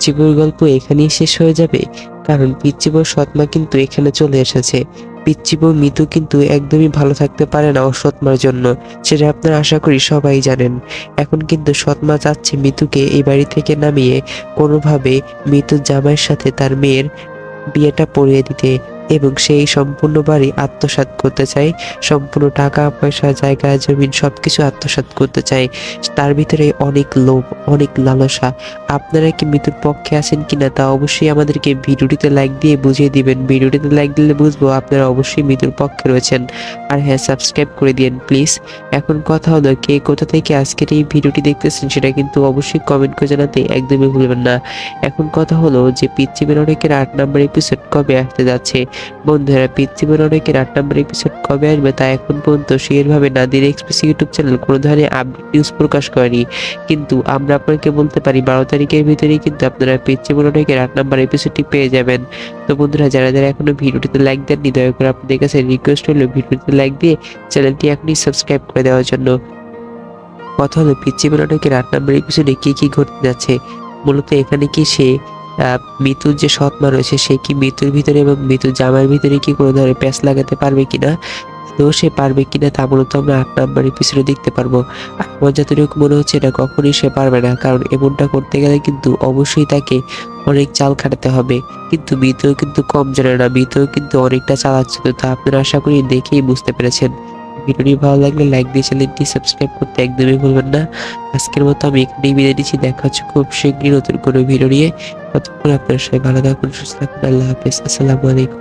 পিচ্চি বউয়ের গল্প এখানেই শেষ হয়ে যাবে? কারণ পিচ্চি বউর সৎমা কিন্তু এখানে চলে এসেছে। পিচ্চি বউ মিতু কিন্তু একদমই ভালো থাকতে পারে না ওর সৎমার জন্য, সেটা আপনারা আশা করি সবাই জানেন। এখন কিন্তু সৎমা চাচ্ছে মিতুকে এই বাড়ি থেকে নামিয়ে কোনোভাবে মিতুর জামাইয়ের সাথে তার মেয়ের বিয়েটা পড়িয়ে দিতে, এবং সেই সম্পূর্ণ বাড়ি আত্মসাৎ করতে চায়। সম্পূর্ণ টাকা পয়সা জায়গা জমিন সবকিছু আত্মসাৎ করতে চায়। তার ভিতরে অনেক লোভ, অনেক লালসা। আপনারা কি মৃত্যুর পক্ষে আছেন কিনা তা অবশ্যই আমাদেরকে ভিডিওটিতে লাইক দিয়ে বুঝিয়ে দিবেন। ভিডিওটিতে লাইক দিলে বুঝবো আপনারা অবশ্যই মৃত্যুর পক্ষে রয়েছেন। আর হ্যাঁ, সাবস্ক্রাইব করে দিন প্লিজ। এখন কথা হলো, কে কোথা থেকে আজকের এই ভিডিওটি দেখতেছেন সেটা কিন্তু অবশ্যই কমেন্ট করে জানাতে একদমই ভুলবেন না। এখন কথা হলো যে পিচ্চি অনেকের 8 নম্বর এপিসোড কবে আসতে যাচ্ছে? বন্ধুরা, পিচ্চি অনেকের 8 নম্বর এপিসোড কবে আসবে তা এখন পর্যন্ত শেয়ারভাবে নাদির এক্সপ্রেস ইউটিউব চ্যানেল কোনো ধরনের আপডেট নিউজ প্রকাশ করেনি। কিন্তু আমরা আপনাকে বলতে পারি 12 তারিখের ভিতরেই কিন্তু আপনারা পিচ্চি অনেকের 8 নম্বর এপিসোডটি পেয়ে যাবেন। তো বন্ধুরা, যারা যারা এখনো ভিডিওটিতে লাইক দেননি, দয়া করে আপনাদের কাছে রিকোয়েস্ট হলো ভিডিওটিতে লাইক দিয়ে চ্যানেলটি এখনই সাবস্ক্রাইব করে দেওয়ার জন্য। কথা হলো পিচ্চি অনেকের 8 নম্বর এপিসোডে কি কি ঘটতে যাচ্ছে। মূলত এখানে কি সে মিতুর যে সৎমা রয়েছে সে কি মিতুর ভিতরে এবং মিতুর জামাইয়ের ভিতরে কি কোনো ধরনের প্যাঁচ লাগাতে পারবে কিনা, তো সে পারবে কিনা তা মূলত আমরা 8 নম্বর এপিসোডে দেখতে পারবো। আমার যতটুকু মনে হচ্ছে এটা কখনোই সে পারবে না, কারণ এমনটা করতে গেলে কিন্তু অবশ্যই তাকে অনেক চাল খাটাতে হবে। কিন্তু মিতুও কিন্তু কম জানে না, মিতুও কিন্তু অনেকটা চালাচ্ছিল। তা আপনারা আশা করি দেখেই বুঝতে পেরেছেন। ভিডিওটি ভালো লাগলে লাইক দিয়ে চ্যানেলটি সাবস্ক্রাইব করতে একদমই ভুলবেন না। আজকের মতো আমি এখানেই বিদায় নিচ্ছি। দেখা হচ্ছে খুব শীঘ্রই নতুন কোনো ভিডিও নিয়ে। ততক্ষণ আপনারা সবাই ভালো থাকুন, সুস্থ থাকুন। আল্লাহ হাফেজ, আসসালামু আলাইকুম।